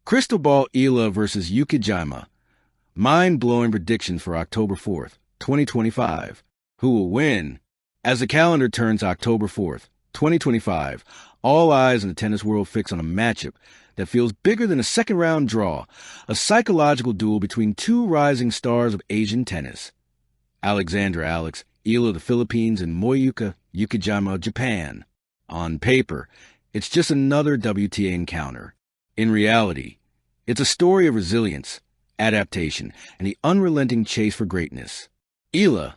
Crystal Ball Eala versus Uchijima. Mind-blowing predictions for October 4th, 2025. Who will win? As the calendar turns October 4th, 2025, all eyes in the tennis world fix on a matchup that feels bigger than a second-round draw, a psychological duel between two rising stars of Asian tennis. Alexandra Alex, Eala of the Philippines, and Moyuka Uchijima of Japan. On paper, it's just another WTA encounter. In reality, it's a story of resilience, adaptation, and the unrelenting chase for greatness. Eala,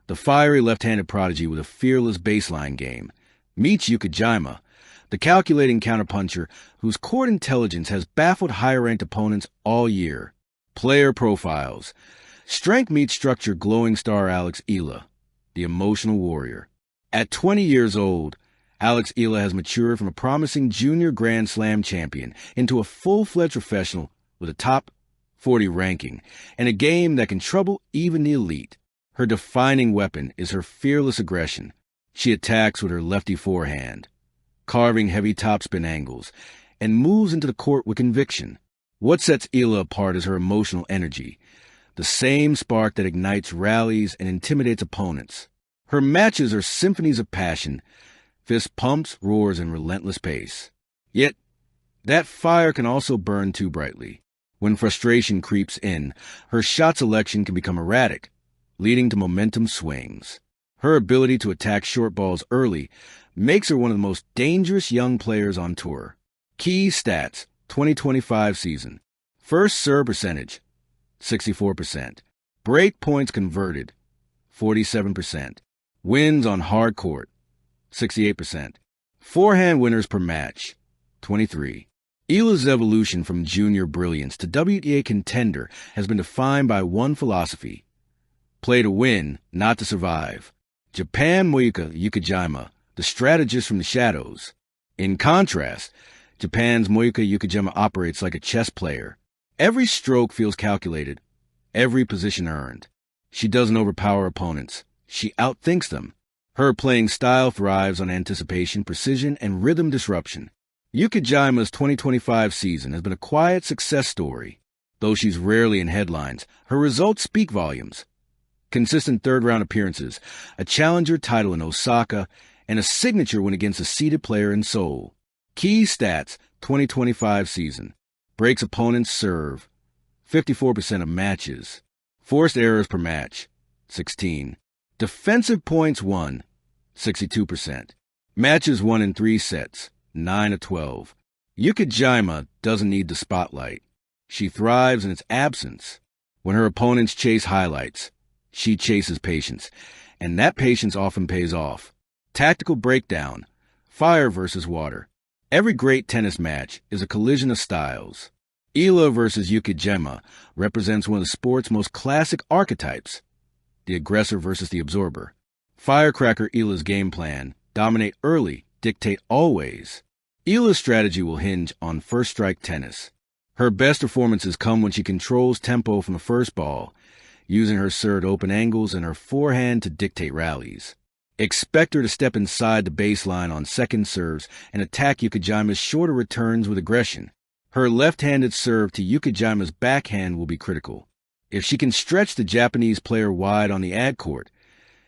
the fiery left-handed prodigy with a fearless baseline game, meets Uchijima, the calculating counterpuncher whose court intelligence has baffled higher-ranked opponents all year. Player profiles. Strength meets structure glowing star Alex Eala, the emotional warrior. At 20 years old, Alex Eala has matured from a promising junior Grand Slam champion into a full-fledged professional with a top 40 ranking and a game that can trouble even the elite. Her defining weapon is her fearless aggression. She attacks with her lefty forehand, carving heavy topspin angles, and moves into the court with conviction. What sets Eala apart is her emotional energy, the same spark that ignites rallies and intimidates opponents. Her matches are symphonies of passion, fist pumps, roars, and relentless pace. Yet, that fire can also burn too brightly. When frustration creeps in, her shot selection can become erratic, leading to momentum swings. Her ability to attack short balls early makes her one of the most dangerous young players on tour. Key stats, 2025 season. First serve percentage, 64%. Break points converted, 47%. Wins on hard court, 68%. Forehand winners per match, 23. Eala's evolution from junior brilliance to WTA contender has been defined by one philosophy: play to win, not to survive. Japan Moyuka Uchijima, the strategist from the shadows. In contrast, Japan's Moyuka Uchijima operates like a chess player. Every stroke feels calculated, every position earned. She doesn't overpower opponents. She outthinks them. Her playing style thrives on anticipation, precision, and rhythm disruption. Ukijima's 2025 season has been a quiet success story. Though she's rarely in headlines, her results speak volumes. Consistent third-round appearances, a challenger title in Osaka, and a signature win against a seeded player in Seoul. Key stats, 2025 season. Breaks opponents' serve, 54% of matches. Forced errors per match, 16. Defensive points won, 62%. Matches won in 3 sets, 9 of 12. Uchijima doesn't need the spotlight. She thrives in its absence. When her opponents chase highlights, she chases patience, and that patience often pays off. Tactical breakdown, fire versus water. Every great tennis match is a collision of styles. Eala versus Uchijima represents one of the sport's most classic archetypes: the aggressor versus the absorber. Firecracker Eala's game plan: dominate early, dictate always. Eala's strategy will hinge on first-strike tennis. Her best performances come when she controls tempo from the first ball, using her serve to open angles and her forehand to dictate rallies. Expect her to step inside the baseline on second serves and attack Ukijima's shorter returns with aggression. Her left-handed serve to Ukijima's backhand will be critical. If she can stretch the Japanese player wide on the ad court,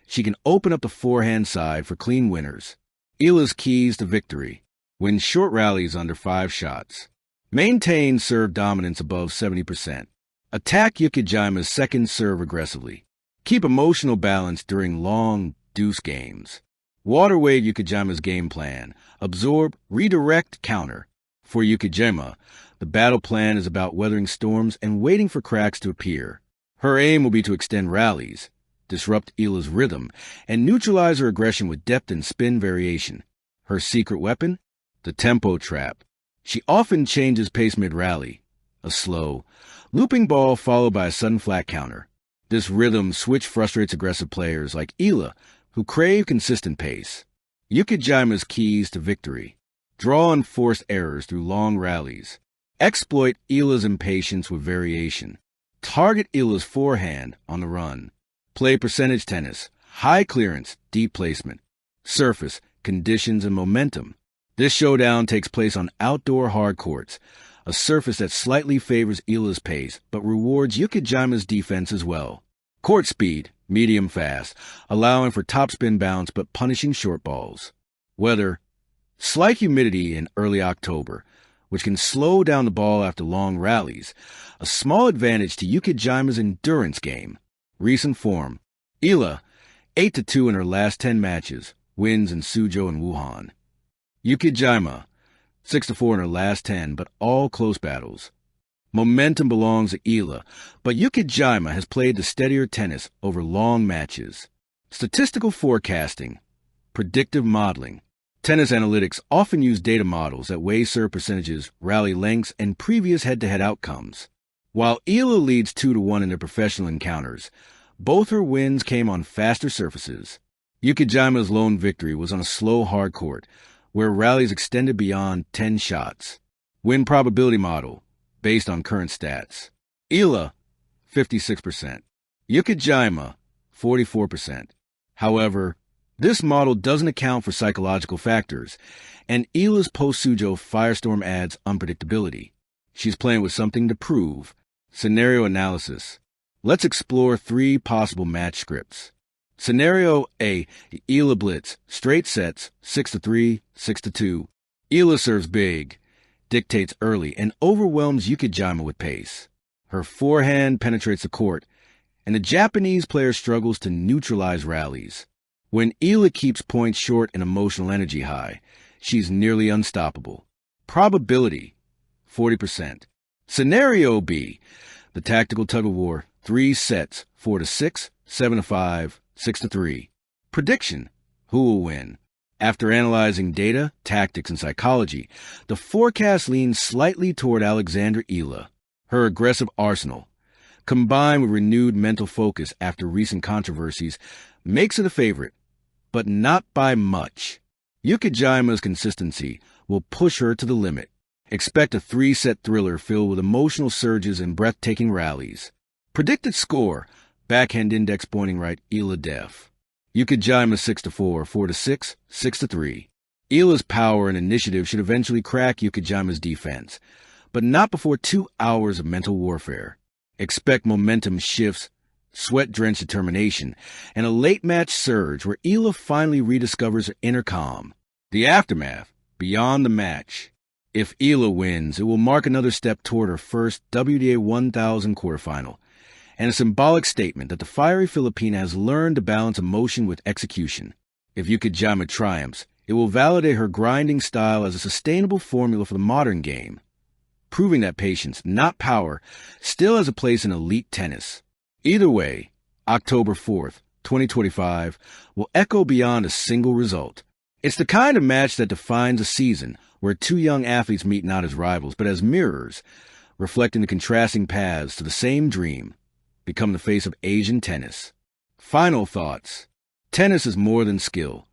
she can open up the forehand side for clean winners. Eala's keys to victory: win short rallies under 5 shots. Maintain serve dominance above 70%. Attack Ukijima's second serve aggressively. Keep emotional balance during long deuce games. Water wave Ukijima's game plan: absorb, redirect, counter. For Uchijima, the battle plan is about weathering storms and waiting for cracks to appear. Her aim will be to extend rallies, disrupt Eala's rhythm, and neutralize her aggression with depth and spin variation. Her secret weapon? The tempo trap. She often changes pace mid-rally. A slow, looping ball followed by a sudden flat counter. This rhythm switch frustrates aggressive players like Eala, who crave consistent pace. Ukijima's keys to victory: draw on forced errors through long rallies. Exploit Eala's impatience with variation. Target Eala's forehand on the run. Play percentage tennis, high clearance, deep placement. Surface, conditions, and momentum. This showdown takes place on outdoor hard courts, a surface that slightly favors Eala's pace but rewards Ukijima's defense as well. Court speed, medium fast, allowing for topspin bounce but punishing short balls. Weather, slight humidity in early October, which can slow down the ball after long rallies, a small advantage to Ukijima's endurance game. Recent form, Eala, 8-2 in her last 10 matches, wins in Suzhou and Wuhan. Uchijima, 6-4 in her last 10, but all close battles. Momentum belongs to Eala, but Uchijima has played the steadier tennis over long matches. Statistical forecasting, predictive modeling. Tennis analytics often use data models that weigh serve percentages, rally lengths, and previous head-to-head outcomes. While Eala leads 2-1 in their professional encounters, both her wins came on faster surfaces. Ukijima's lone victory was on a slow hard court, where rallies extended beyond 10 shots. Win probability model, based on current stats. Eala, 56%. Uchijima, 44%. However, this model doesn't account for psychological factors, and Eala's post-Suzhou firestorm adds unpredictability. She's playing with something to prove. Scenario analysis. Let's explore 3 possible match scripts. Scenario A, Eala blitz, straight sets, 6-3, 6-2. Eala serves big, dictates early, and overwhelms Uchijima with pace. Her forehand penetrates the court, and the Japanese player struggles to neutralize rallies. When Eala keeps points short and emotional energy high, she's nearly unstoppable. Probability, 40%. Scenario B, the tactical tug-of-war, 3 sets, 4-6, 7-5, 6-3. Prediction, who will win? After analyzing data, tactics, and psychology, the forecast leans slightly toward Alexandra Eala. Her aggressive arsenal, combined with renewed mental focus after recent controversies, makes it a favorite, but not by much. Ukijima's consistency will push her to the limit. Expect a 3-set thriller filled with emotional surges and breathtaking rallies. Predicted score, backhand index pointing right, Eala def. Uchijima 6-4, 4-6, 6-3. Eala's power and initiative should eventually crack Ukijima's defense, but not before 2 hours of mental warfare. Expect momentum shifts, sweat-drenched determination, and a late-match surge where Eala finally rediscovers her inner calm. The aftermath, beyond the match. If Eala wins, it will mark another step toward her first WTA 1000 quarterfinal, and a symbolic statement that the fiery Filipina has learned to balance emotion with execution. If Uchijima triumphs, it will validate her grinding style as a sustainable formula for the modern game, proving that patience, not power, still has a place in elite tennis. Either way, October 4th, 2025, will echo beyond a single result. It's the kind of match that defines a season where 2 young athletes meet not as rivals, but as mirrors, reflecting the contrasting paths to the same dream, become the face of Asian tennis. Final thoughts. Tennis is more than skill.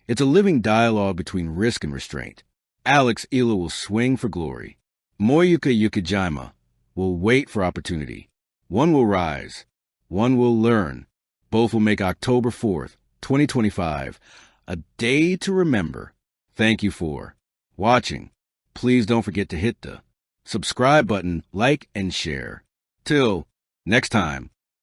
It's a living dialogue between risk and restraint. Alex Eala will swing for glory. Moyuka Uchijima will wait for opportunity. One will rise. One will learn. Both will make October 4th, 2025, a day to remember. Thank you for watching. Please don't forget to hit the subscribe button, like, and share. Till next time.